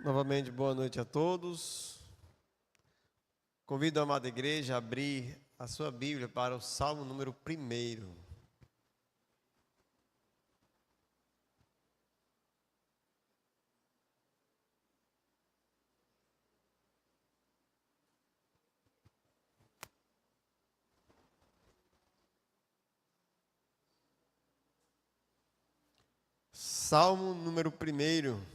Novamente, boa noite a todos. Convido a amada igreja a abrir a sua Bíblia para o Salmo número 1. Salmo número 1.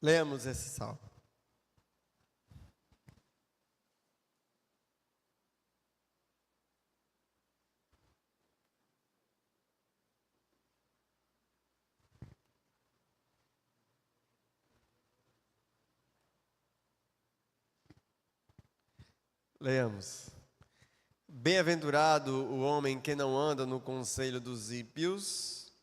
Leamos esse salmo. Leamos. Bem-aventurado o homem que não anda no conselho dos ímpios,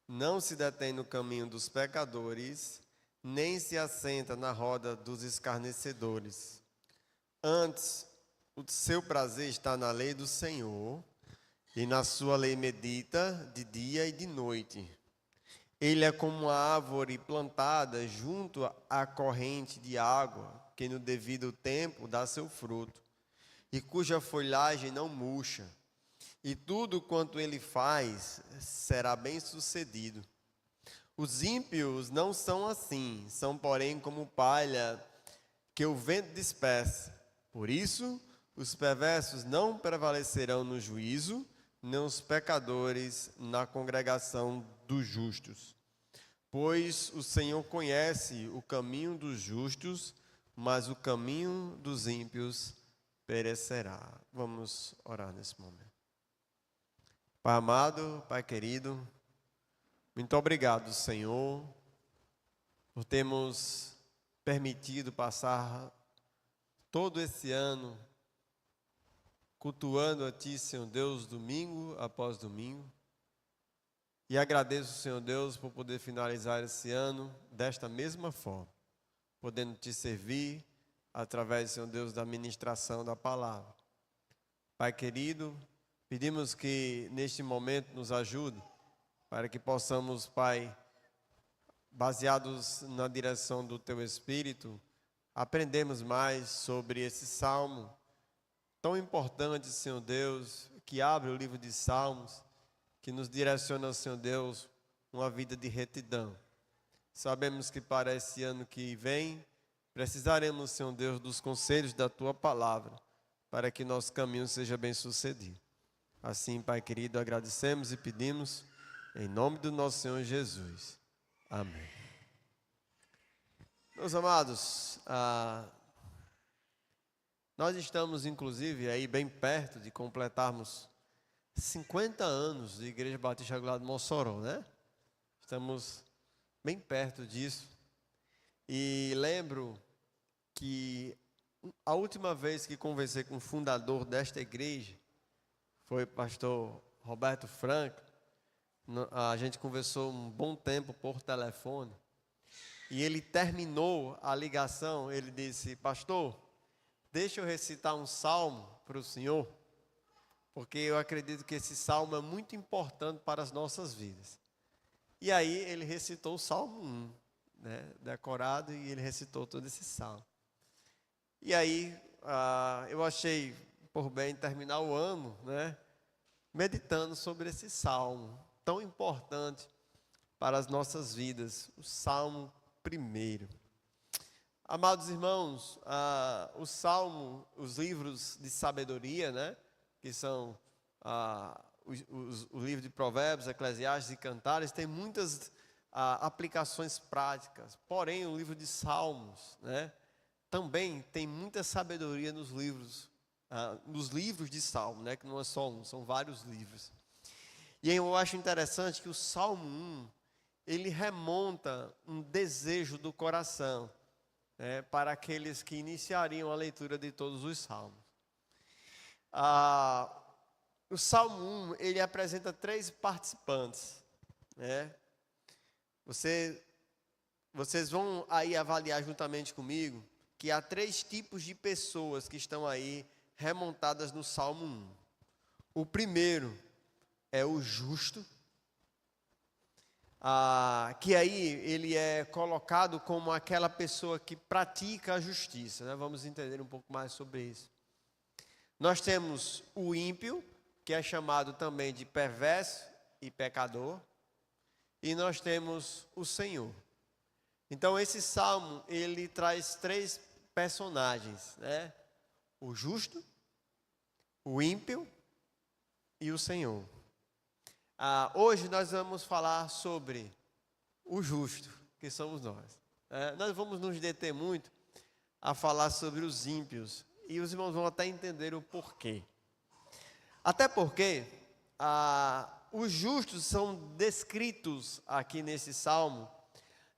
não se detém no caminho dos pecadores, nem se assenta na roda dos escarnecedores. Antes, o seu prazer está na lei do Senhor, e na sua lei medita de dia e de noite. Ele é como uma árvore plantada junto à corrente de água, que no devido tempo dá seu fruto, e cuja folhagem não murcha. E tudo quanto ele faz será bem-sucedido. Os ímpios não são assim, são porém como palha que o vento dispersa. Por isso, os perversos não prevalecerão no juízo, nem os pecadores na congregação dos justos. Pois o Senhor conhece o caminho dos justos, mas o caminho dos ímpios perecerá. Vamos orar nesse momento. Pai amado, Pai querido, muito obrigado, Senhor, por termos permitido passar todo esse ano cultuando a Ti, Senhor Deus, domingo após domingo. E agradeço, Senhor Deus, por poder finalizar esse ano desta mesma forma, podendo Te servir através, Senhor Deus, da ministração da palavra. Pai querido, pedimos que neste momento nos ajude, para que possamos, Pai, baseados na direção do Teu Espírito, aprendermos mais sobre esse salmo tão importante, Senhor Deus, que abre o livro de Salmos, que nos direciona, Senhor Deus, uma vida de retidão. Sabemos que para esse ano que vem, precisaremos, Senhor Deus, dos conselhos da Tua palavra, para que nosso caminho seja bem sucedido. Assim, Pai querido, agradecemos e pedimos, em nome do nosso Senhor Jesus. Amém. Meus amados, nós estamos, inclusive, aí bem perto de completarmos 50 anos de Igreja Batista Regular de Mossoró, né? Estamos bem perto disso. E lembro que a última vez que conversei com o fundador desta igreja foi o pastor Roberto Franco. A gente conversou um bom tempo por telefone. E ele terminou a ligação, ele disse: pastor, deixa eu recitar um salmo para o senhor, porque eu acredito que esse salmo é muito importante para as nossas vidas. E aí ele recitou o Salmo 1, né, decorado, e ele recitou todo esse salmo. E aí eu achei por bem terminar o ano, né, meditando sobre esse salmo tão importante para as nossas vidas, o Salmo 1. Amados irmãos, o Salmo, os livros de sabedoria, né, que são o livro de Provérbios, Eclesiastes e Cantares, tem muitas aplicações práticas. Porém, o livro de Salmos, né, também tem muita sabedoria nos livros de Salmo, né, que não é só um, são vários livros. E eu acho interessante que o Salmo 1, ele remonta um desejo do coração, né, para aqueles que iniciariam a leitura de todos os salmos. O Salmo 1, ele apresenta 3 participantes, né? Vocês vão aí avaliar juntamente comigo que há 3 tipos de pessoas que estão aí remontadas no Salmo 1. O primeiro é o justo, que aí ele é colocado como aquela pessoa que pratica a justiça, né? Vamos entender um pouco mais sobre isso. Nós temos o ímpio, que é chamado também de perverso e pecador, e nós temos o Senhor. Então esse salmo, ele traz três personagens, né? O justo, o ímpio e o Senhor. Hoje nós vamos falar sobre o justo, que somos nós. Nós vamos nos deter muito a falar sobre os ímpios, e os irmãos vão até entender o porquê. Até porque os justos são descritos aqui nesse salmo,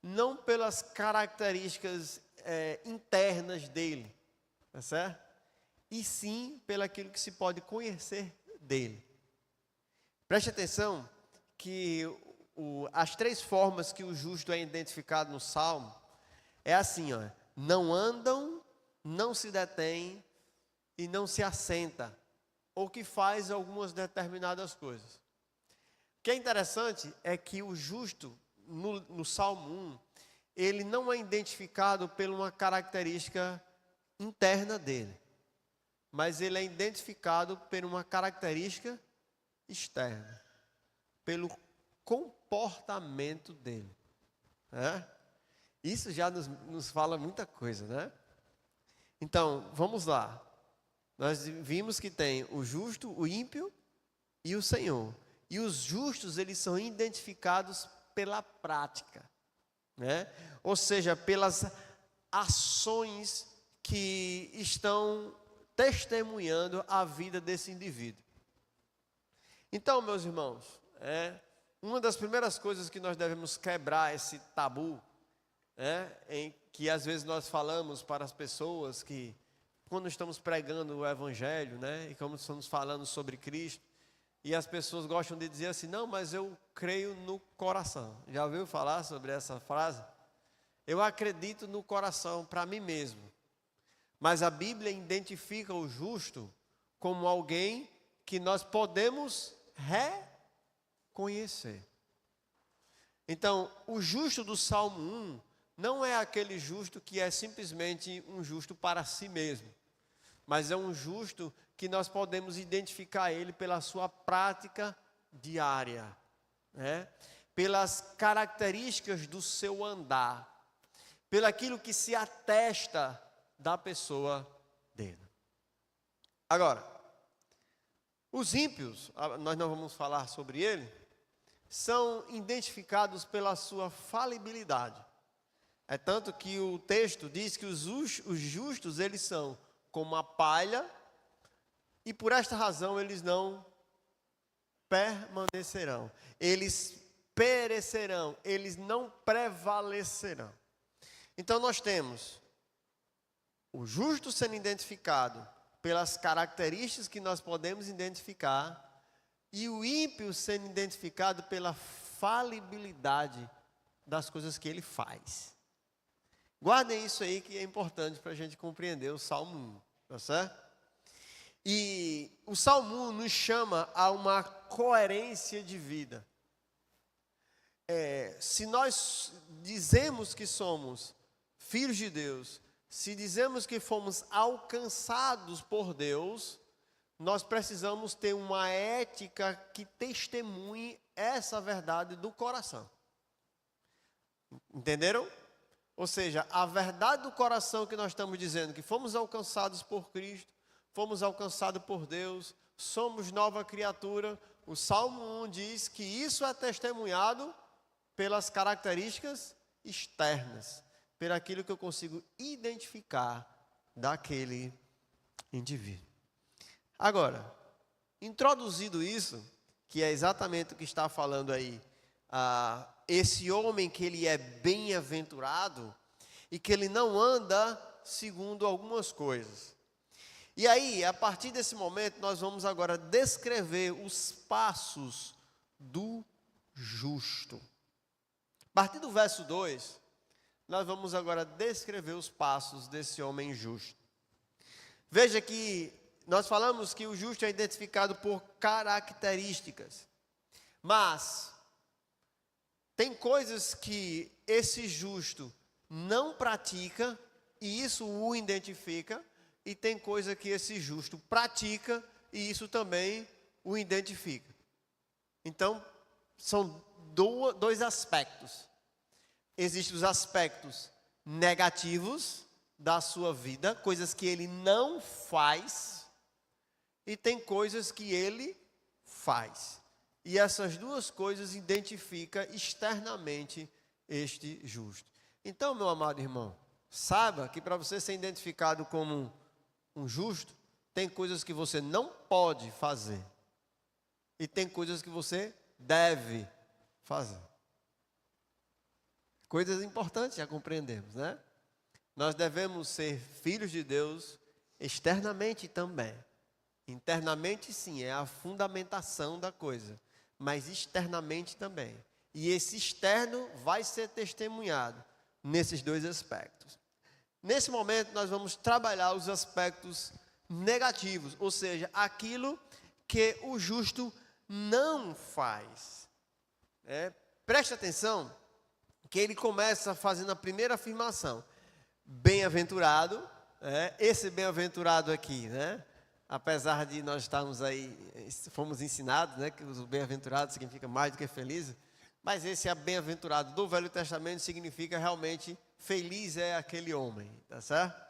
não pelas características internas dele, tá certo? E sim pelaquilo que se pode conhecer dele. Preste atenção que as três formas que o justo é identificado no salmo é assim, ó: não andam, não se detém e não se assenta, ou que faz algumas determinadas coisas. O que é interessante é que o justo, no Salmo 1, ele não é identificado por uma característica interna dele, mas ele é identificado por uma característica externa, pelo comportamento dele. Isso já nos fala muita coisa, né? Então, vamos lá. Nós vimos que tem o justo, o ímpio e o Senhor. E os justos, eles são identificados pela prática, né? Ou seja, pelas ações que estão testemunhando a vida desse indivíduo. Então, meus irmãos, uma das primeiras coisas que nós devemos quebrar esse tabu, em que às vezes nós falamos para as pessoas que, quando estamos pregando o Evangelho, né, e como estamos falando sobre Cristo, e as pessoas gostam de dizer assim: não, mas eu creio no coração. Já ouviu falar sobre essa frase? Eu acredito no coração para mim mesmo. Mas a Bíblia identifica o justo como alguém que nós podemos reconhecer. Então, o justo do Salmo 1 não é aquele justo que é simplesmente um justo para si mesmo, mas é um justo que nós podemos identificar ele pela sua prática diária, né? Pelas características do seu andar, pelaquilo que se atesta da pessoa dele. Agora, os ímpios, nós não vamos falar sobre ele, são identificados pela sua falibilidade. É tanto que o texto diz que os justos, eles são como a palha, e por esta razão eles não permanecerão. Eles perecerão, eles não prevalecerão. Então nós temos o justo sendo identificado pelas características que nós podemos identificar, e o ímpio sendo identificado pela falibilidade das coisas que ele faz. Guardem isso aí, que é importante para a gente compreender o Salmo 1, tá certo? E o Salmo 1 nos chama a uma coerência de vida. Se nós dizemos que somos filhos de Deus, se dizemos que fomos alcançados por Deus, nós precisamos ter uma ética que testemunhe essa verdade do coração. Entenderam? Ou seja, a verdade do coração que nós estamos dizendo, que fomos alcançados por Cristo, fomos alcançados por Deus, somos nova criatura. O Salmo 1 diz que isso é testemunhado pelas características externas, por aquilo que eu consigo identificar daquele indivíduo. Agora, introduzido isso, que é exatamente o que está falando aí, esse homem que ele é bem-aventurado e que ele não anda segundo algumas coisas. E aí, a partir desse momento, nós vamos agora descrever os passos do justo. A partir do verso 2, nós vamos agora descrever os passos desse homem justo. Veja que nós falamos que o justo é identificado por características. Mas tem coisas que esse justo não pratica e isso o identifica, e tem coisa que esse justo pratica e isso também o identifica. Então, são dois aspectos. Existem os aspectos negativos da sua vida, coisas que ele não faz, e tem coisas que ele faz. E essas duas coisas identificam externamente este justo. Então, meu amado irmão, saiba que para você ser identificado como um justo, tem coisas que você não pode fazer. E tem coisas que você deve fazer. Coisas importantes, já compreendemos, né? Nós devemos ser filhos de Deus externamente também. Internamente, sim, é a fundamentação da coisa. Mas externamente também. E esse externo vai ser testemunhado nesses dois aspectos. Nesse momento, nós vamos trabalhar os aspectos negativos, ou seja, aquilo que o justo não faz. Preste atenção que ele começa fazendo a primeira afirmação. Bem-aventurado, esse bem-aventurado aqui, né? Apesar de nós estarmos aí, fomos ensinados, né, que os bem-aventurados significa mais do que felizes, mas esse é bem-aventurado do Velho Testamento significa realmente feliz é aquele homem, tá certo?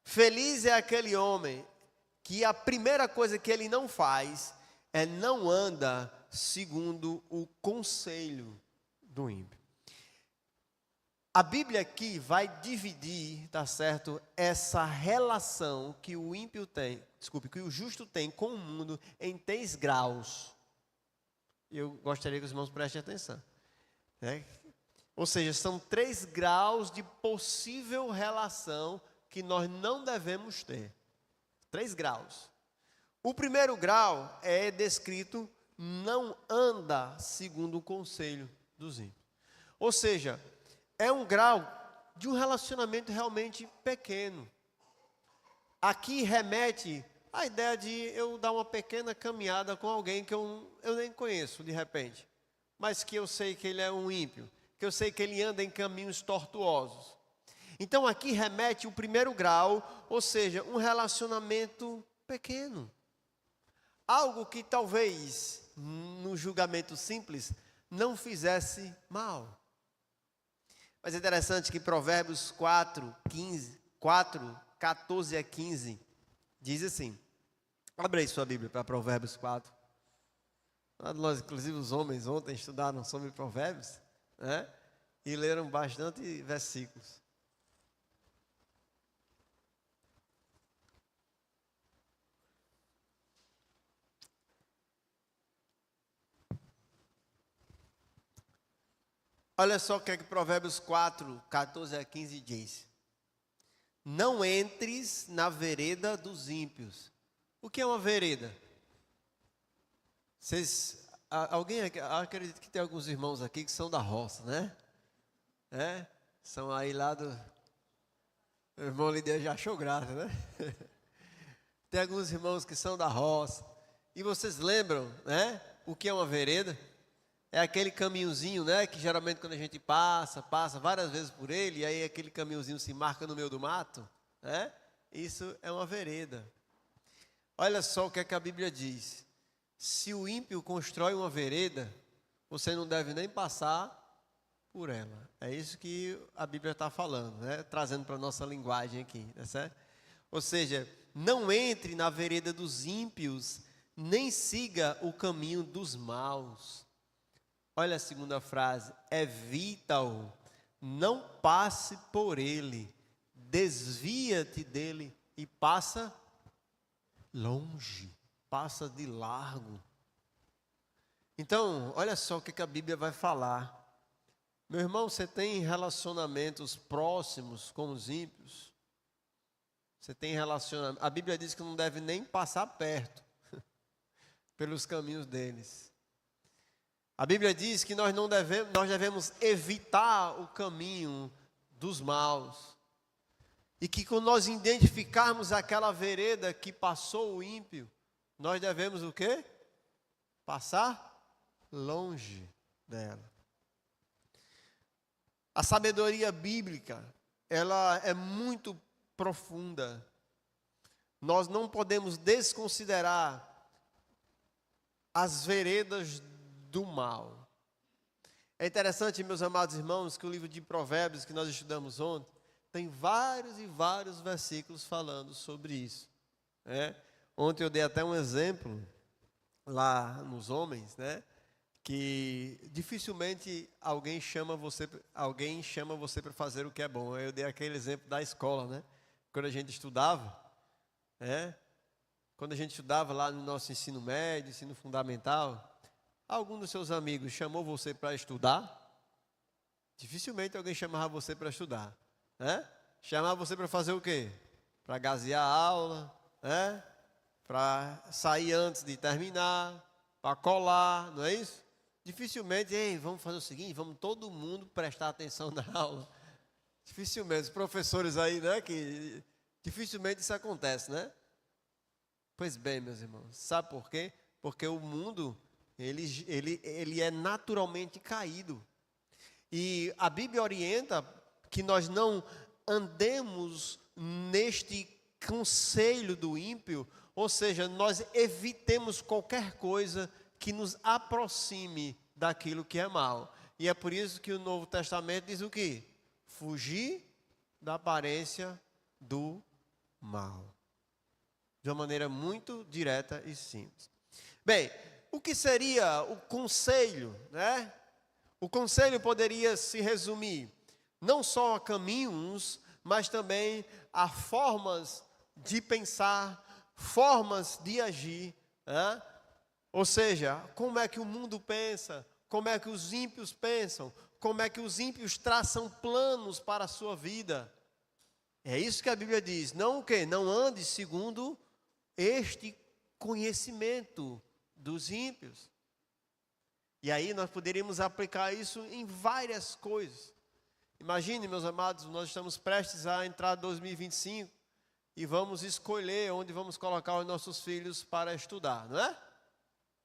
Feliz é aquele homem que a primeira coisa que ele não faz é não anda segundo o conselho do ímpio. A Bíblia aqui vai dividir, tá certo, essa relação que o ímpio tem, que o justo tem com o mundo em 3 graus. Eu gostaria que os irmãos prestem atenção. Né? Ou seja, são 3 graus de possível relação que nós não devemos ter. 3 graus. O primeiro grau é descrito, não anda segundo o conselho dos ímpios. Ou seja, é um grau de um relacionamento realmente pequeno. Aqui remete à ideia de eu dar uma pequena caminhada com alguém que eu nem conheço de repente, mas que eu sei que ele é um ímpio, que eu sei que ele anda em caminhos tortuosos. Então aqui remete o primeiro grau, ou seja, um relacionamento pequeno. Algo que talvez, no julgamento simples, não fizesse mal. Mas é interessante que Provérbios 4, 14 a 15, diz assim. Abre aí sua Bíblia para Provérbios 4. Nós, inclusive os homens, ontem estudaram sobre Provérbios, né? E leram bastante versículos. Olha só o que é que Provérbios 4, 14 a 15 diz. Não entres na vereda dos ímpios. O que é uma vereda? Alguém acredito que tem alguns irmãos aqui que são da roça, né? São aí lá do... O irmão Lidia já achou graça, né? Tem alguns irmãos que são da roça. E vocês lembram, né? O que é uma vereda? É aquele caminhozinho, né, que geralmente quando a gente passa várias vezes por ele, e aí aquele caminhozinho se marca no meio do mato, né? Isso é uma vereda. Olha só o que é que a Bíblia diz. Se o ímpio constrói uma vereda, você não deve nem passar por ela. É isso que a Bíblia está falando, né? Trazendo para a nossa linguagem aqui, tá certo? Ou seja, não entre na vereda dos ímpios, nem siga o caminho dos maus. Olha a segunda frase, evita-o, não passe por ele, desvia-te dele e passa longe, passa de largo. Então, olha só o que a Bíblia vai falar. Meu irmão, você tem relacionamentos próximos com os ímpios? Você tem relacionamento, a Bíblia diz que não deve nem passar perto, pelos caminhos deles. A Bíblia diz que nós devemos evitar o caminho dos maus. E que quando nós identificarmos aquela vereda que passou o ímpio, nós devemos o quê? Passar longe dela. A sabedoria bíblica, ela é muito profunda. Nós não podemos desconsiderar as veredas do mal. É interessante, meus amados irmãos, que o livro de Provérbios que nós estudamos ontem, tem vários e vários versículos falando sobre isso. Ontem eu dei até um exemplo lá nos homens, que dificilmente alguém chama você para fazer o que é bom. Eu dei aquele exemplo da escola, quando a gente estudava, quando a gente estudava lá no nosso ensino médio, ensino fundamental, algum dos seus amigos chamou você para estudar? Dificilmente alguém chamava você para estudar, Chamava você para fazer o quê? Para gazear a aula, para sair antes de terminar, para colar, não é isso? Dificilmente, vamos fazer o seguinte, vamos todo mundo prestar atenção na aula. Dificilmente, os professores aí, que dificilmente isso acontece, Pois bem, meus irmãos, sabe por quê? Porque o mundo, ele é naturalmente caído. E a Bíblia orienta que nós não andemos neste conselho do ímpio, ou seja, nós evitemos qualquer coisa que nos aproxime daquilo que é mal. E é por isso que o Novo Testamento diz o quê? Fugir da aparência do mal. De uma maneira muito direta e simples. Bem, o que seria o conselho, O conselho poderia se resumir não só a caminhos, mas também a formas de pensar, formas de agir, Ou seja, como é que o mundo pensa, como é que os ímpios pensam, como é que os ímpios traçam planos para a sua vida. É isso que a Bíblia diz, não o quê? Não ande segundo este conhecimento dos ímpios. E aí nós poderíamos aplicar isso em várias coisas. Imagine, meus amados, nós estamos prestes a entrar em 2025 e vamos escolher onde vamos colocar os nossos filhos para estudar, não é?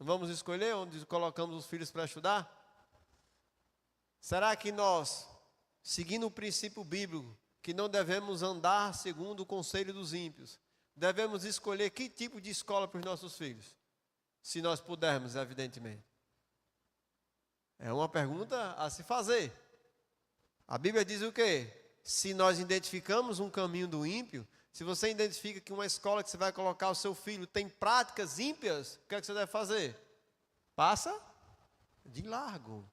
Vamos escolher onde colocamos os filhos para estudar? Será que nós, seguindo o princípio bíblico, que não devemos andar segundo o conselho dos ímpios, devemos escolher que tipo de escola para os nossos filhos? Se nós pudermos, evidentemente. É uma pergunta a se fazer. A Bíblia diz o quê? Se nós identificamos um caminho do ímpio, se você identifica que uma escola que você vai colocar o seu filho tem práticas ímpias, o que é que você deve fazer? Passa de largo.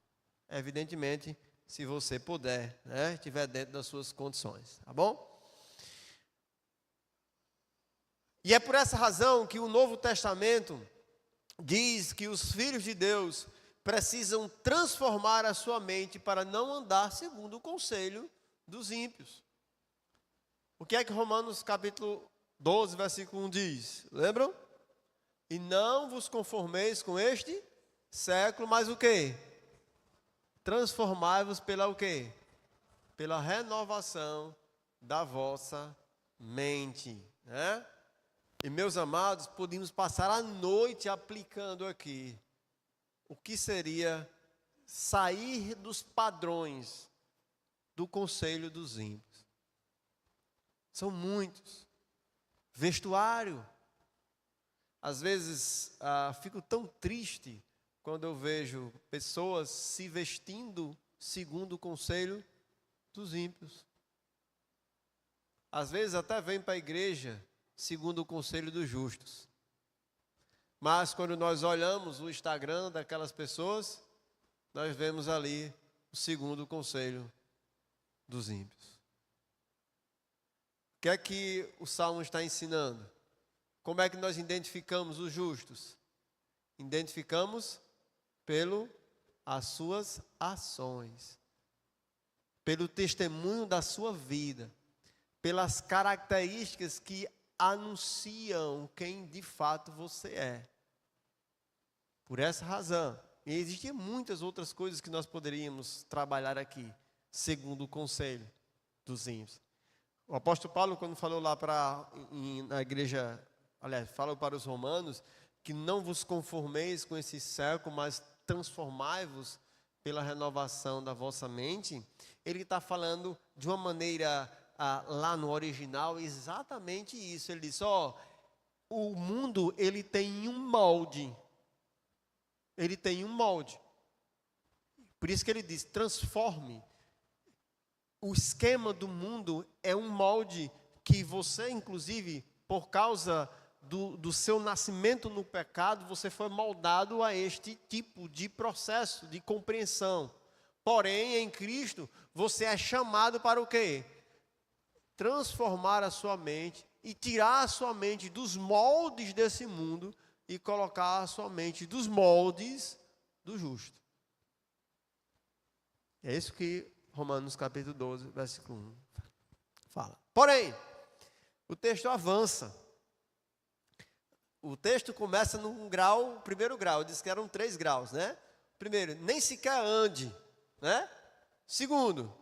Evidentemente, se você puder, estiver dentro das suas condições, tá bom? E é por essa razão que o Novo Testamento diz que os filhos de Deus precisam transformar a sua mente para não andar segundo o conselho dos ímpios. O que é que Romanos capítulo 12, versículo 1 diz? Lembram? E não vos conformeis com este século, mas o quê? Transformai-vos pela o quê? Pela renovação da vossa mente, E meus amados, podemos passar a noite aplicando aqui o que seria sair dos padrões do conselho dos ímpios. São muitos. Vestuário. Às vezes fico tão triste quando eu vejo pessoas se vestindo segundo o conselho dos ímpios. Às vezes até vêm para a igreja segundo o conselho dos justos. Mas quando nós olhamos o Instagram daquelas pessoas, nós vemos ali o segundo conselho dos ímpios. O que é que o Salmo está ensinando? Como é que nós identificamos os justos? Identificamos as suas ações, pelo testemunho da sua vida, pelas características que anunciam quem de fato você é. Por essa razão, e existem muitas outras coisas que nós poderíamos trabalhar aqui, segundo o conselho dos ímpios. O apóstolo Paulo, quando falou lá na igreja, aliás, falou para os romanos, que não vos conformeis com esse século, mas transformai-vos pela renovação da vossa mente, ele está falando de uma maneira, lá no original, exatamente isso. Ele diz, o mundo, ele tem um molde. Ele tem um molde. Por isso que ele diz, transforme. O esquema do mundo é um molde que você, inclusive, por causa do seu nascimento no pecado, você foi moldado a este tipo de processo de compreensão. Porém, em Cristo, você é chamado para o quê? Transformar a sua mente e tirar a sua mente dos moldes desse mundo e colocar a sua mente dos moldes do justo. É isso que Romanos capítulo 12, versículo 1 fala. Porém, o texto avança. O texto começa no primeiro grau, diz que eram 3 graus, né? Primeiro, nem sequer ande, né? Segundo,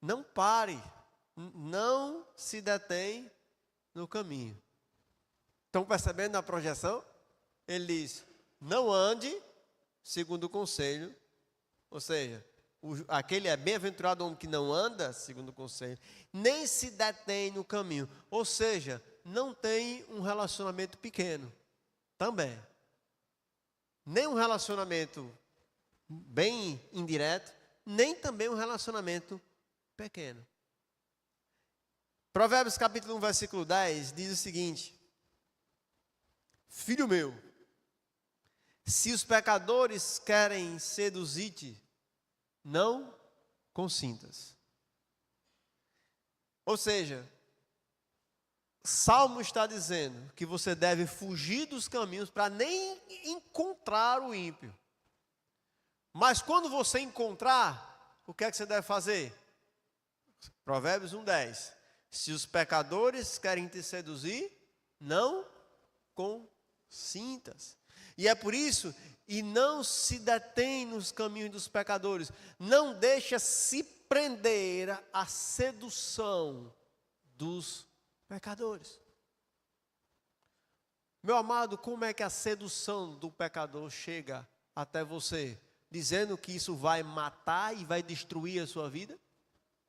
não pare, não se detém no caminho. Estão percebendo a projeção? Ele diz, não ande segundo o conselho, ou seja, aquele é bem-aventurado o homem que não anda segundo o conselho, nem se detém no caminho, ou seja, não tem um relacionamento pequeno, também. Nem um relacionamento bem indireto, nem também um relacionamento pequeno. Provérbios capítulo 1, versículo 10, diz o seguinte, filho meu, se os pecadores querem seduzir-te, não consintas. Ou seja, Salmo está dizendo que você deve fugir dos caminhos para nem encontrar o ímpio. Mas quando você encontrar, o que é que você deve fazer? Provérbios 1:10. Se os pecadores querem te seduzir, não consintas. E é por isso, e não se detém nos caminhos dos pecadores. Não deixa se prender à sedução dos pecadores. Meu amado, como é que a sedução do pecador chega até você? Dizendo que isso vai matar e vai destruir a sua vida?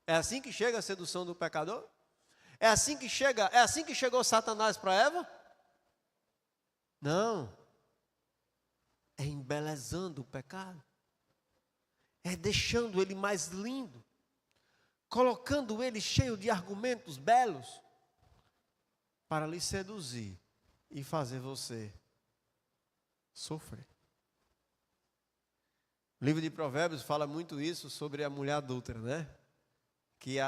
É assim que chega a sedução do pecador? É assim que chegou Satanás para Eva? Não. É embelezando o pecado. É deixando ele mais lindo. Colocando ele cheio de argumentos belos. Para lhe seduzir e fazer você sofrer. O livro de Provérbios fala muito isso sobre a mulher adúltera, né? Que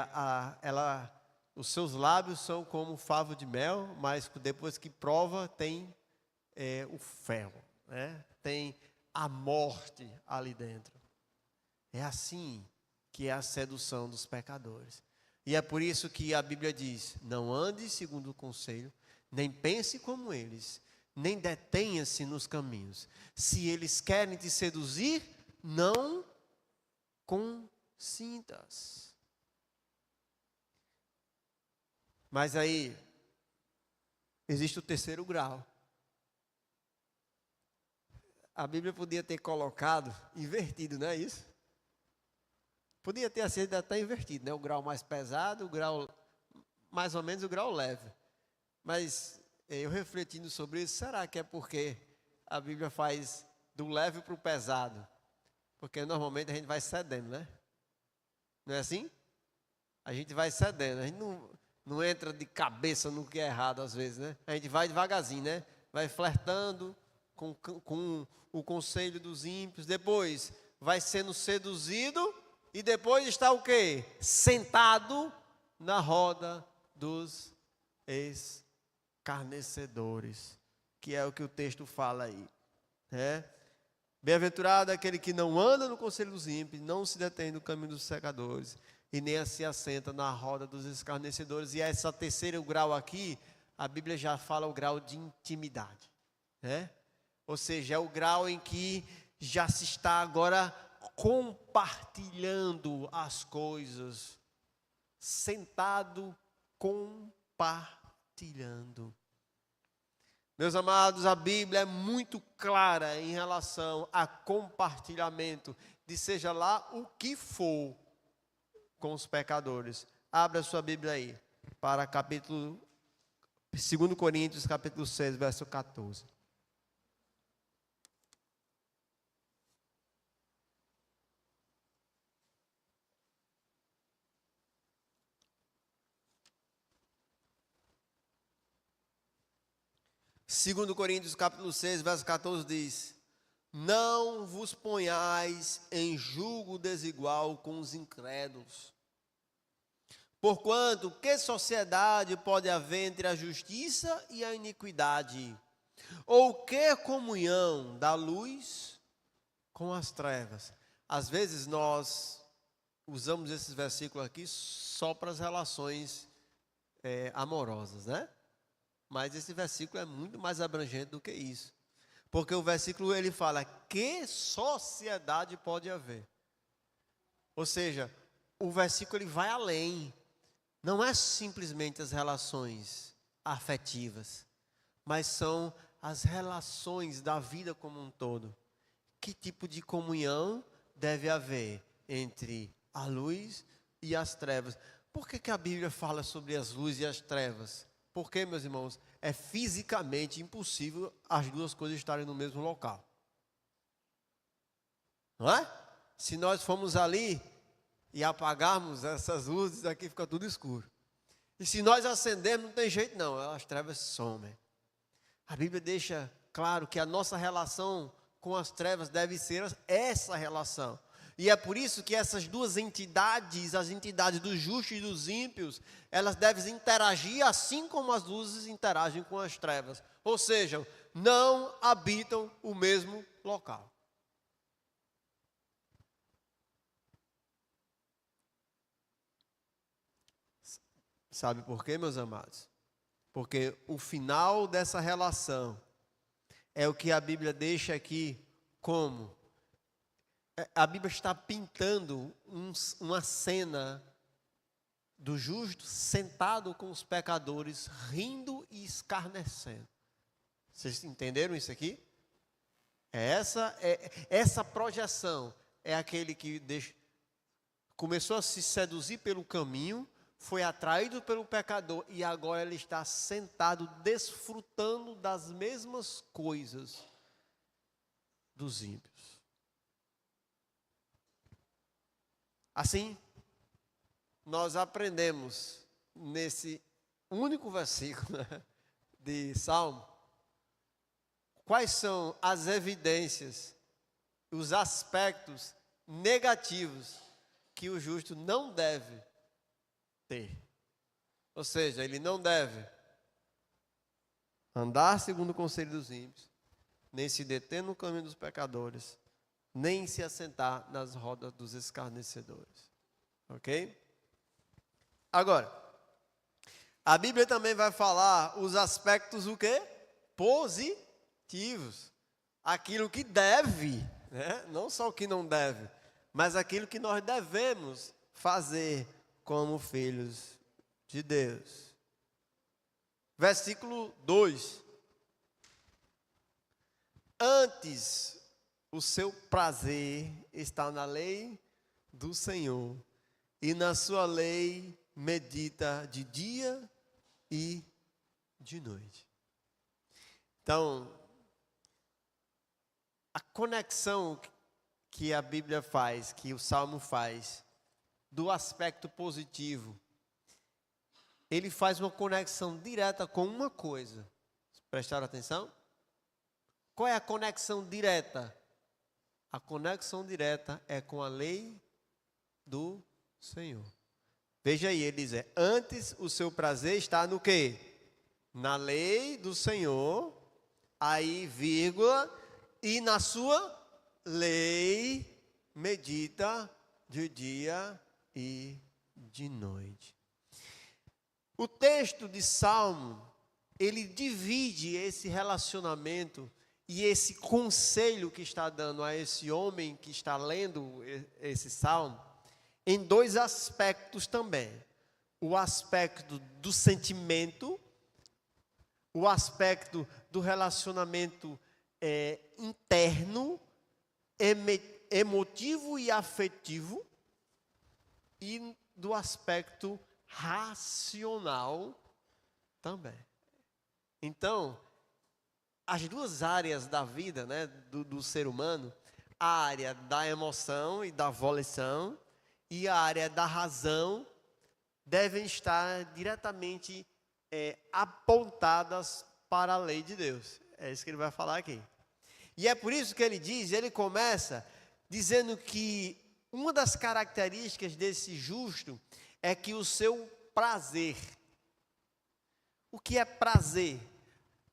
os seus lábios são como favo de mel, mas depois que prova tem o fel, né? Tem a morte ali dentro. É assim que é a sedução dos pecadores. E é por isso que a Bíblia diz, não ande segundo o conselho, nem pense como eles, nem detenha-se nos caminhos. Se eles querem te seduzir, não consintas. Mas aí, existe o terceiro grau. A Bíblia podia ter colocado invertido, não é isso? Podia ter sido até invertido, né? O grau mais pesado, o grau, mais ou menos o grau leve. Mas eu refletindo sobre isso, será que é porque a Bíblia faz do leve para o pesado? Porque normalmente a gente vai cedendo, né? Não é assim? A gente vai cedendo, a gente não entra de cabeça no que é errado às vezes, né? A gente vai devagarzinho, né? Vai flertando com o conselho dos ímpios, depois vai sendo seduzido e depois está o quê? Sentado na roda dos escarnecedores, que é o que o texto fala aí, né? Bem-aventurado aquele que não anda no conselho dos ímpios, não se detém no caminho dos pecadores, e nem se assenta na roda dos escarnecedores. E esse terceiro grau aqui, a Bíblia já fala o grau de intimidade, né? Ou seja, é o grau em que já se está agora compartilhando as coisas, sentado compartilhando. Meus amados, a Bíblia é muito clara em relação a compartilhamento de seja lá o que for com os pecadores. Abra sua Bíblia aí para capítulo 2 Coríntios, capítulo 6, verso 14. Segundo Coríntios, capítulo 6, verso 14 diz: não vos ponhais em julgo desigual com os incrédulos. Porquanto, que sociedade pode haver entre a justiça e a iniquidade? Ou que comunhão da luz com as trevas? Às vezes nós usamos esses versículos aqui só para as relações amorosas, né? Mas esse versículo é muito mais abrangente do que isso. Porque o versículo ele fala, que sociedade pode haver? Ou seja, o versículo ele vai além. Não é simplesmente as relações afetivas, mas são as relações da vida como um todo. Que tipo de comunhão deve haver entre a luz e as trevas? Por que a Bíblia fala sobre as luzes e as trevas? Porque, meus irmãos, é fisicamente impossível as duas coisas estarem no mesmo local. Não é? Se nós formos ali e apagarmos essas luzes, aqui fica tudo escuro. E se nós acendermos, não tem jeito não, as trevas somem. A Bíblia deixa claro que a nossa relação com as trevas deve ser essa relação. E é por isso que essas duas entidades, as entidades dos justos e dos ímpios, elas devem interagir assim como as luzes interagem com as trevas. Ou seja, não habitam o mesmo local. Sabe por quê, meus amados? Porque o final dessa relação é o que a Bíblia deixa aqui como. A Bíblia está pintando uma cena do justo sentado com os pecadores, rindo e escarnecendo. Vocês entenderam isso aqui? Essa projeção é aquele que começou a se seduzir pelo caminho, foi atraído pelo pecador e agora ele está sentado desfrutando das mesmas coisas dos ímpios. Assim, nós aprendemos nesse único versículo de Salmo, quais são as evidências, os aspectos negativos que o justo não deve ter. Ou seja, ele não deve andar segundo o conselho dos ímpios, nem se deter no caminho dos pecadores, nem se assentar nas rodas dos escarnecedores. Ok? Agora, a Bíblia também vai falar os aspectos o quê? Positivos. Aquilo que deve, né? Não só o que não deve, mas aquilo que nós devemos fazer como filhos de Deus. Versículo 2. Antes, o seu prazer está na lei do Senhor, e na sua lei medita de dia e de noite. Então, a conexão que a Bíblia faz, que o Salmo faz, do aspecto positivo, ele faz uma conexão direta com uma coisa. Prestaram atenção? Qual é a conexão direta? A conexão direta é com a lei do Senhor. Veja aí, ele diz, antes o seu prazer está no quê? Na lei do Senhor, aí, vírgula, e na sua lei medita de dia e de noite. O texto de Salmo, ele divide esse relacionamento e esse conselho que está dando a esse homem que está lendo esse salmo em dois aspectos também. o aspecto do sentimento, o aspecto do relacionamento interno, emotivo e afetivo, e do aspecto racional também. Então, as duas áreas da vida, né, do ser humano, a área da emoção e da volição e a área da razão, devem estar diretamente apontadas para a lei de Deus. É isso que ele vai falar aqui. E é por isso que ele começa dizendo que uma das características desse justo é que o seu prazer. O que é prazer?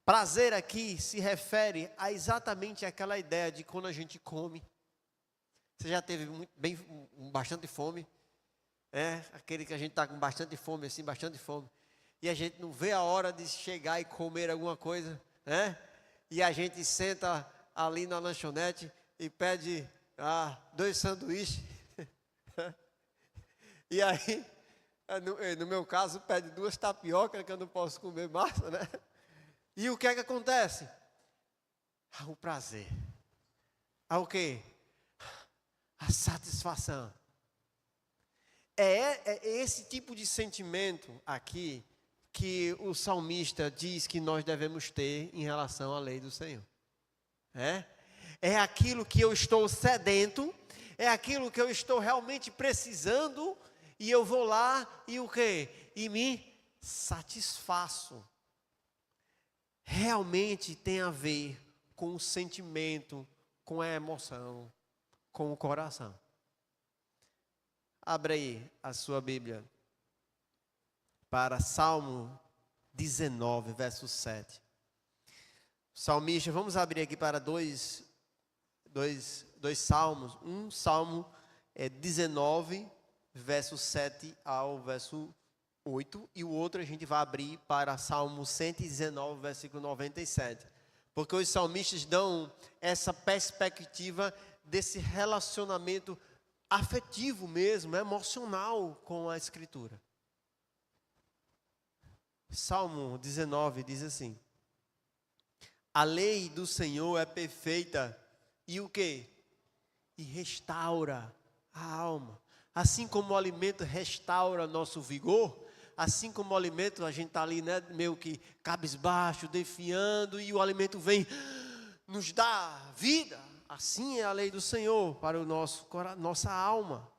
Prazer aqui se refere a exatamente aquela ideia de quando a gente come. Você já teve bastante fome? Aquele que a gente está com bastante fome, assim, bastante fome. E a gente não vê a hora de chegar e comer alguma coisa, né? E a gente senta ali na lanchonete e pede 2 sanduíches. E aí, no meu caso, pede 2 tapiocas, que eu não posso comer massa, né? E o que é que acontece? O prazer. O quê? A satisfação. É esse tipo de sentimento aqui que o salmista diz que nós devemos ter em relação à lei do Senhor. É aquilo que eu estou sedento, é aquilo que eu estou realmente precisando, e eu vou lá e o quê? E me satisfaço. Realmente tem a ver com o sentimento, com a emoção, com o coração. Abra aí a sua Bíblia para Salmo 19, verso 7. Salmista, vamos abrir aqui para dois salmos. Um salmo 19, verso 7 ao verso 8. E o outro a gente vai abrir para Salmo 119, versículo 97. Porque os salmistas dão essa perspectiva desse relacionamento afetivo mesmo, emocional com a Escritura. Salmo 19 diz assim: a lei do Senhor é perfeita e o quê? E restaura a alma. Assim como o alimento restaura nosso vigor, assim como o alimento, a gente está ali, né, meio que cabisbaixo, defiando, e o alimento vem, nos dá vida. Assim é a lei do Senhor para nossa alma.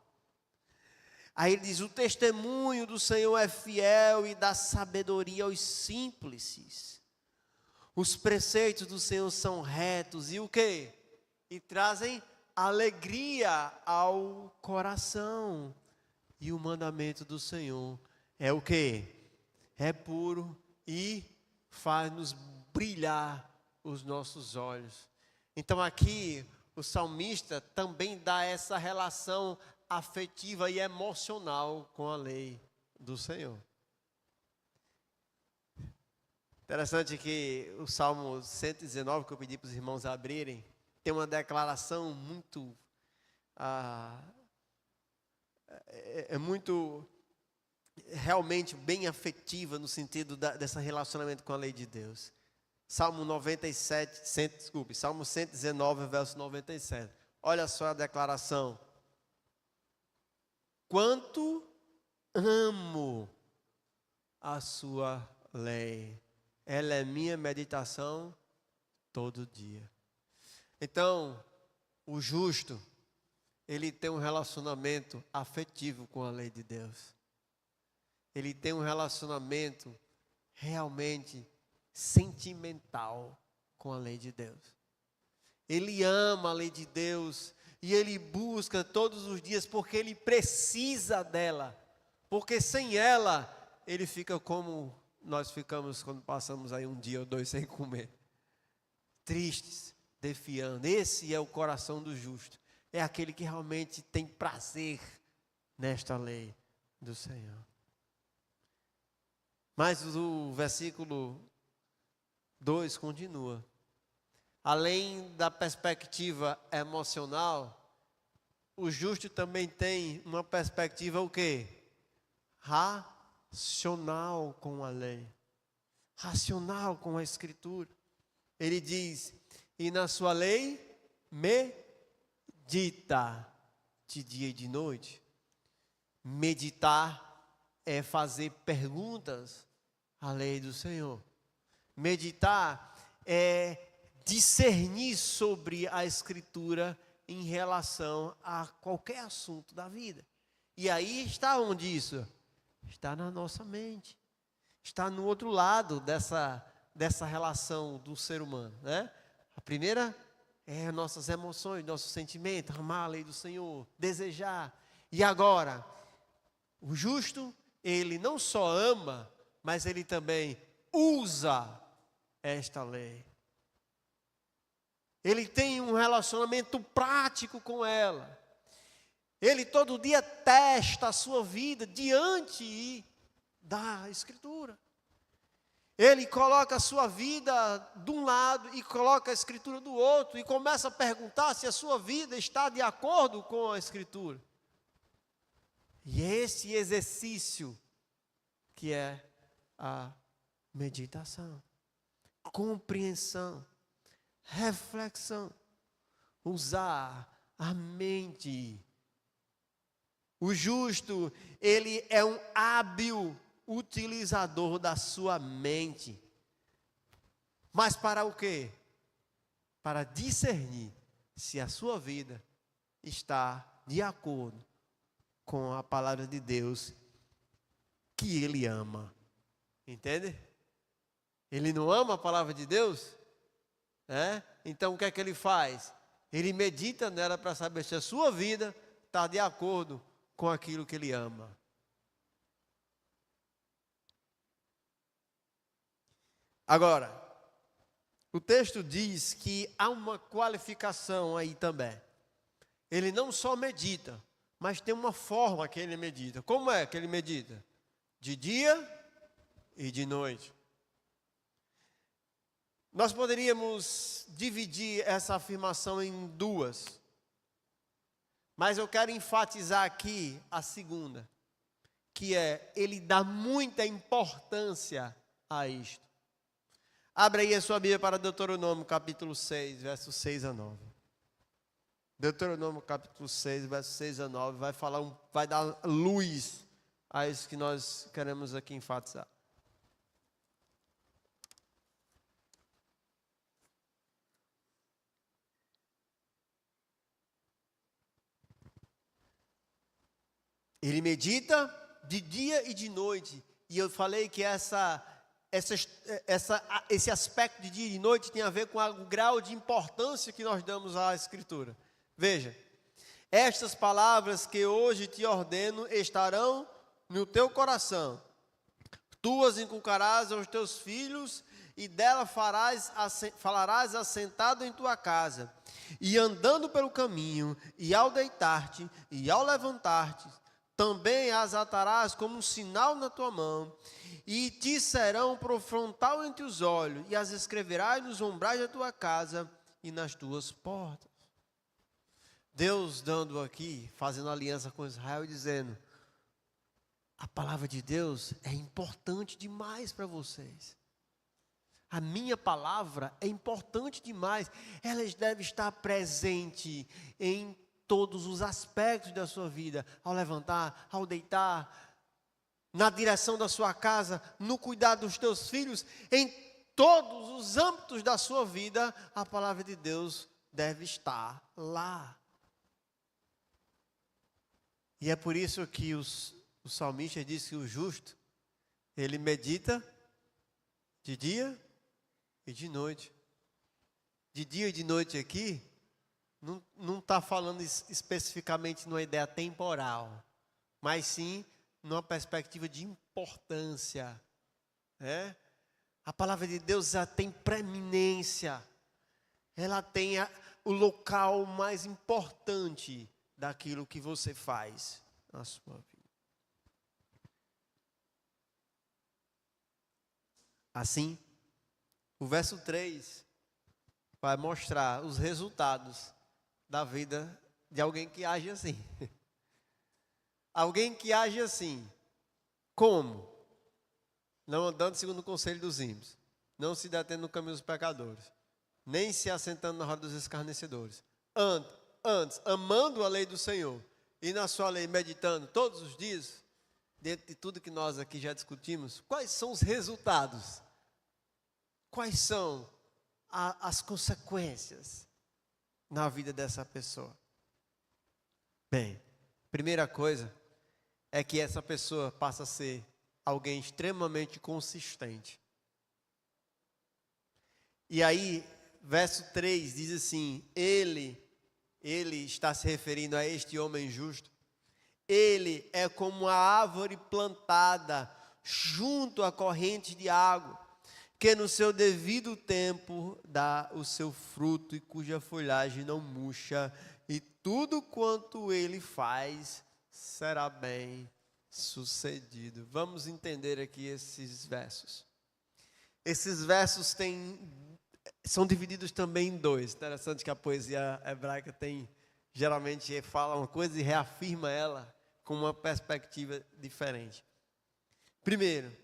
Aí ele diz: o testemunho do Senhor é fiel e dá sabedoria aos simples. Os preceitos do Senhor são retos e o quê? E trazem alegria ao coração. E o mandamento do Senhor é o quê? É puro e faz-nos brilhar os nossos olhos. Então aqui o salmista também dá essa relação afetiva e emocional com a lei do Senhor. Interessante que o Salmo 119, que eu pedi para os irmãos abrirem, tem uma declaração muito, muito realmente bem afetiva no sentido desse relacionamento com a lei de Deus. Salmo 119, verso 97. Olha só a declaração. Quanto amo a sua lei. Ela é minha meditação todo dia. Então, o justo, ele tem um relacionamento afetivo com a lei de Deus. Ele tem um relacionamento realmente sentimental com a lei de Deus. Ele ama a lei de Deus e ele busca todos os dias porque ele precisa dela. Porque sem ela, ele fica como nós ficamos quando passamos aí um dia ou 2 sem comer. Tristes, defiando. Esse é o coração do justo. É aquele que realmente tem prazer nesta lei do Senhor. Mas o versículo 2 continua. Além da perspectiva emocional, o justo também tem uma perspectiva o quê? racional com a lei, racional com a Escritura. Ele diz: e na sua lei medita de dia e de noite. Meditar é fazer perguntas à lei do Senhor. Meditar é discernir sobre a Escritura em relação a qualquer assunto da vida. E aí está onde isso? Está na nossa mente. Está no outro lado dessa relação do ser humano, né? A primeira é nossas emoções, nossos sentimentos, amar a lei do Senhor, desejar. E agora, o justo, ele não só ama, mas ele também usa esta lei. Ele tem um relacionamento prático com ela. Ele todo dia testa a sua vida diante da Escritura. Ele coloca a sua vida de um lado e coloca a Escritura do outro e começa a perguntar se a sua vida está de acordo com a Escritura. E esse exercício que é a meditação, compreensão, reflexão, usar a mente. O justo, ele é um hábil utilizador da sua mente. Mas para o quê? Para discernir se a sua vida está de acordo com a palavra de Deus que ele ama. Entende? Ele não ama a palavra de Deus? Então o que é que ele faz? Ele medita nela para saber se a sua vida está de acordo com aquilo que ele ama. Agora, o texto diz que há uma qualificação aí também. Ele não só medita, mas tem uma forma que ele medita. Como é que ele medita? De dia e de noite. Nós poderíamos dividir essa afirmação em duas, mas eu quero enfatizar aqui a segunda, que é, ele dá muita importância a isto. Abra aí a sua Bíblia para Deuteronômio capítulo 6, versos 6 a 9. Deuteronômio capítulo 6, versos 6 a 9, vai dar luz a isso que nós queremos aqui enfatizar. Ele medita de dia e de noite. E eu falei que esse aspecto de dia e de noite tem a ver com o grau de importância que nós damos à Escritura. Veja, estas palavras que hoje te ordeno estarão no teu coração. Tu as inculcarás aos teus filhos e dela falarás assentado em tua casa. E andando pelo caminho, e ao deitar-te, e ao levantar-te, também as atarás como um sinal na tua mão, e te serão por frontal entre os olhos, e as escreverás nos umbrais da tua casa e nas tuas portas. Deus dando aqui, fazendo aliança com Israel, dizendo: a palavra de Deus é importante demais para vocês. A minha palavra é importante demais. Ela deve estar presente em todos os aspectos da sua vida, ao levantar, ao deitar, na direção da sua casa, no cuidado dos teus filhos, em todos os âmbitos da sua vida, a palavra de Deus deve estar lá. E é por isso que o salmista diz que o justo, ele medita de dia e de noite. De dia e de noite aqui, não está falando especificamente numa ideia temporal, mas sim numa perspectiva de importância. A palavra de Deus já tem preeminência, ela tem o local mais importante daquilo que você faz na sua vida. Assim, o verso 3 vai mostrar os resultados da vida de alguém que age assim. Alguém que age assim. Como? não andando segundo o conselho dos ímpios, não se detendo no caminho dos pecadores, nem se assentando na roda dos escarnecedores. Antes, amando a lei do Senhor e na sua lei meditando todos os dias, dentro de tudo que nós aqui já discutimos, quais são os resultados? Quais são as consequências na vida dessa pessoa? Bem, primeira coisa é que essa pessoa passa a ser alguém extremamente consistente. E aí, verso 3 diz assim: ele está se referindo a este homem justo. Ele é como a árvore plantada junto a correntes de água, que no seu devido tempo dá o seu fruto e cuja folhagem não murcha, e tudo quanto ele faz será bem sucedido. Vamos entender aqui esses versos. Esses versos são divididos também em dois. Interessante que a poesia hebraica geralmente fala uma coisa e reafirma ela com uma perspectiva diferente. Primeiro,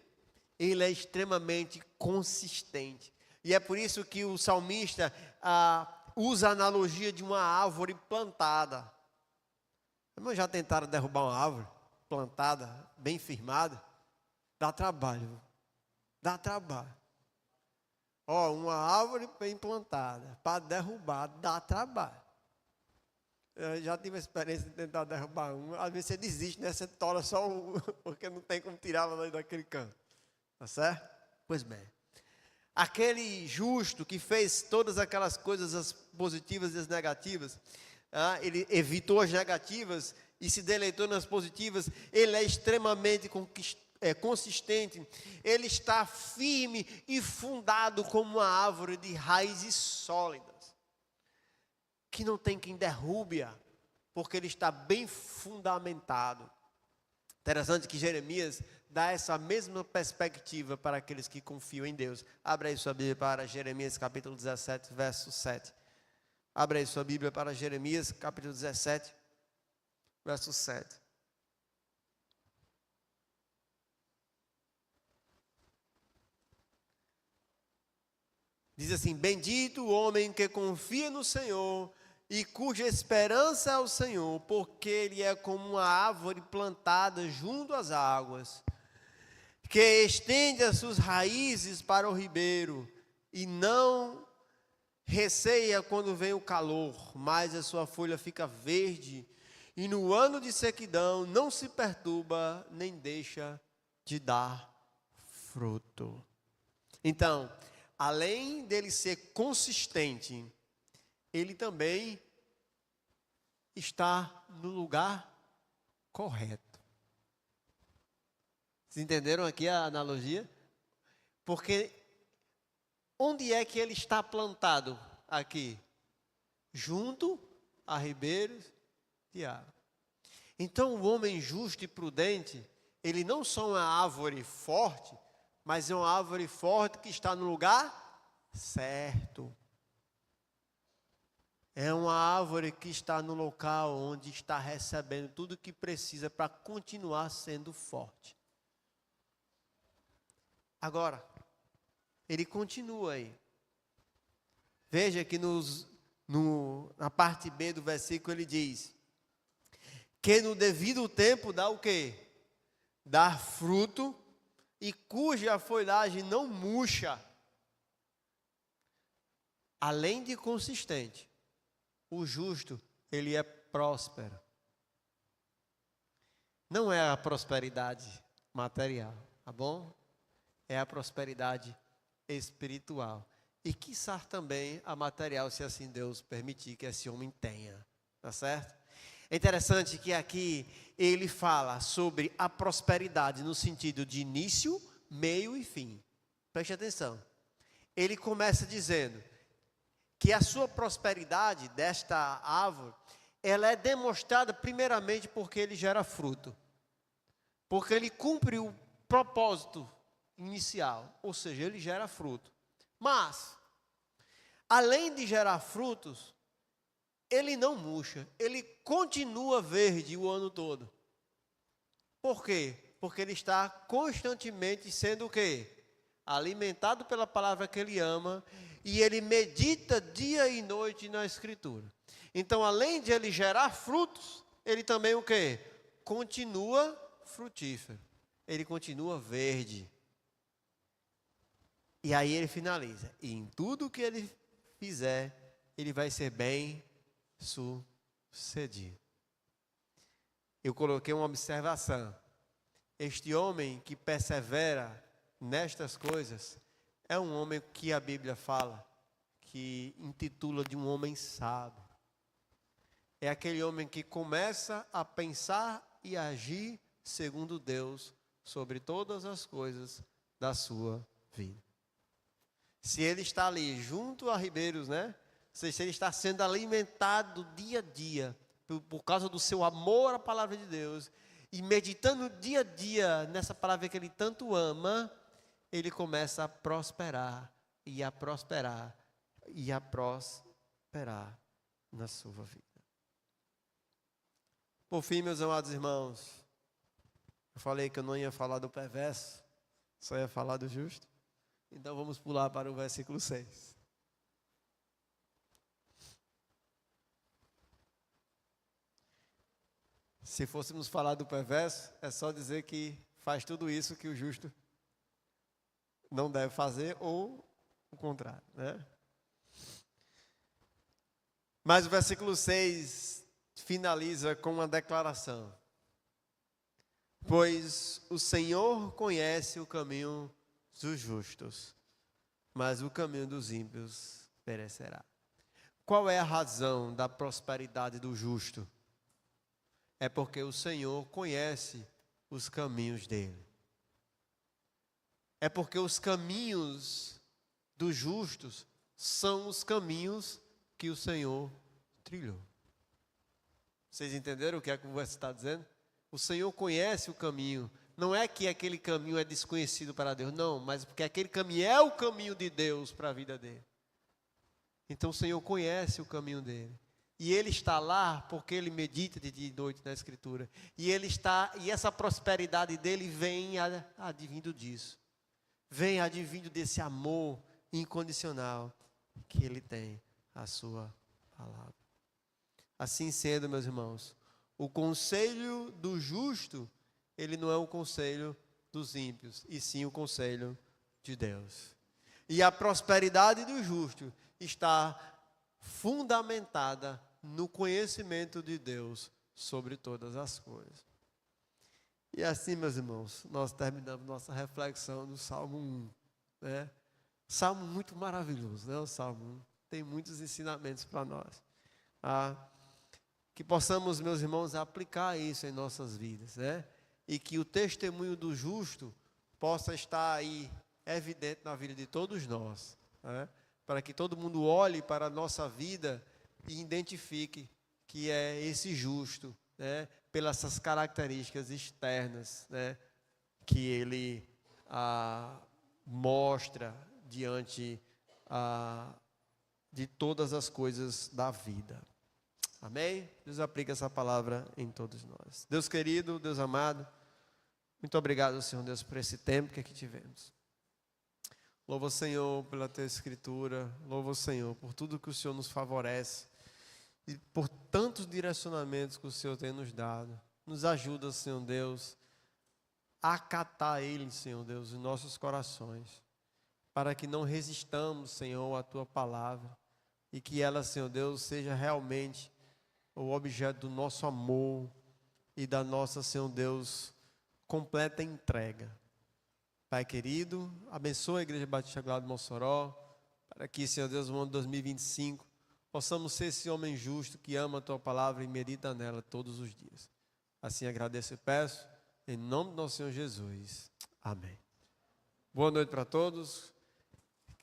ele é extremamente consistente. E é por isso que o salmista usa a analogia de uma árvore plantada. Mas já tentaram derrubar uma árvore plantada, bem firmada? Dá trabalho. Dá trabalho. Uma árvore bem plantada, para derrubar, dá trabalho. Eu já tive a experiência de tentar derrubar uma. Às vezes você desiste, né? Você tora só porque não tem como tirá-la daquele canto. Tá certo? Pois bem. Aquele justo que fez todas aquelas coisas, as positivas e as negativas, ele evitou as negativas e se deleitou nas positivas, ele é extremamente consistente, ele está firme e fundado como uma árvore de raízes sólidas, que não tem quem derrube-a, porque ele está bem fundamentado. Interessante que Jeremias dá essa mesma perspectiva para aqueles que confiam em Deus. Abra aí sua Bíblia para Jeremias capítulo 17, verso 7. Abra aí sua Bíblia para Jeremias capítulo 17, verso 7. Diz assim: bendito o homem que confia no Senhor e cuja esperança é o Senhor, porque ele é como uma árvore plantada junto às águas, que estende as suas raízes para o ribeiro e não receia quando vem o calor, mas a sua folha fica verde, e no ano de sequidão não se perturba, nem deixa de dar fruto. Então, além dele ser consistente, ele também está no lugar correto. Vocês entenderam aqui a analogia? Porque onde é que ele está plantado aqui? Junto a ribeiros de água. Então o homem justo e prudente, ele não só é uma árvore forte, mas é uma árvore forte que está no lugar certo. É uma árvore que está no local onde está recebendo tudo o que precisa para continuar sendo forte. Agora, ele continua aí. Veja que na parte B do versículo ele diz que no devido tempo dá o quê? Dá fruto e cuja folhagem não murcha. Além de consistente, o justo, ele é próspero. Não é a prosperidade material, tá bom? É a prosperidade espiritual. E quiçá também a material, se assim Deus permitir que esse homem tenha. Tá certo? É interessante que aqui ele fala sobre a prosperidade no sentido de início, meio e fim. Preste atenção. Ele começa dizendo que a sua prosperidade desta árvore, ela é demonstrada primeiramente porque ele gera fruto. Porque ele cumpre o propósito inicial, ou seja, ele gera fruto. Mas, além de gerar frutos, ele não murcha, ele continua verde o ano todo. Por quê? Porque ele está constantemente sendo o quê? Alimentado pela palavra que ele ama, e ele medita dia e noite na Escritura. Então, além de ele gerar frutos, ele também o quê? Continua frutífero. Ele continua verde. E aí ele finaliza. E em tudo que ele fizer, ele vai ser bem sucedido. Eu coloquei uma observação. Este homem que persevera nestas coisas é um homem que a Bíblia fala, que intitula de um homem sábio. É aquele homem que começa a pensar e agir segundo Deus sobre todas as coisas da sua vida. Se ele está ali junto a ribeiros, né? Se ele está sendo alimentado dia a dia por causa do seu amor à palavra de Deus e meditando dia a dia nessa palavra que ele tanto ama, ele começa a prosperar e a prosperar e a prosperar na sua vida. Por fim, meus amados irmãos, eu falei que eu não ia falar do perverso, só ia falar do justo. Então vamos pular para o versículo 6. Se fôssemos falar do perverso, é só dizer que faz tudo isso que o justo não deve fazer, ou o contrário, né? Mas o versículo 6 finaliza com uma declaração. Pois o Senhor conhece o caminho dos justos, mas o caminho dos ímpios perecerá. Qual é a razão da prosperidade do justo? É porque o Senhor conhece os caminhos dele. É porque os caminhos dos justos são os caminhos que o Senhor trilhou. Vocês entenderam o que é que o verso está dizendo? O Senhor conhece o caminho. Não é que aquele caminho é desconhecido para Deus, não, mas porque aquele caminho é o caminho de Deus para a vida dele. Então o Senhor conhece o caminho dele. E ele está lá porque ele medita de dia e noite na Escritura. E essa prosperidade dele vem advindo disso. Vem advindo desse amor incondicional que ele tem à sua palavra. Assim sendo, meus irmãos, o conselho do justo, ele não é o conselho dos ímpios, e sim o conselho de Deus. E a prosperidade do justo está fundamentada no conhecimento de Deus sobre todas as coisas. E assim, meus irmãos, nós terminamos nossa reflexão do Salmo 1. Né? Salmo muito maravilhoso, né? O Salmo 1 tem muitos ensinamentos para nós. Que possamos, meus irmãos, aplicar isso em nossas vidas, né? E que o testemunho do justo possa estar aí evidente na vida de todos nós, né? Para que todo mundo olhe para a nossa vida e identifique que é esse justo, né? Pelas essas características externas, né? Que ele mostra diante de todas as coisas da vida. Amém? Deus aplica essa palavra em todos nós. Deus querido, Deus amado, muito obrigado, Senhor Deus, por esse tempo que aqui tivemos. Louvo o Senhor pela tua Escritura, louvo o Senhor por tudo que o Senhor nos favorece e por tantos direcionamentos que o Senhor tem nos dado. Nos ajuda, Senhor Deus, a acatar Ele, Senhor Deus, em nossos corações, para que não resistamos, Senhor, à tua palavra e que ela, Senhor Deus, seja realmente o objeto do nosso amor e da nossa, Senhor Deus, completa entrega. Pai querido, abençoa a Igreja Batista Glória de Mossoró, para que, Senhor Deus, no ano 2025, possamos ser esse homem justo que ama a tua palavra e medita nela todos os dias. Assim agradeço e peço, em nome do nosso Senhor Jesus. Amém. Boa noite para todos.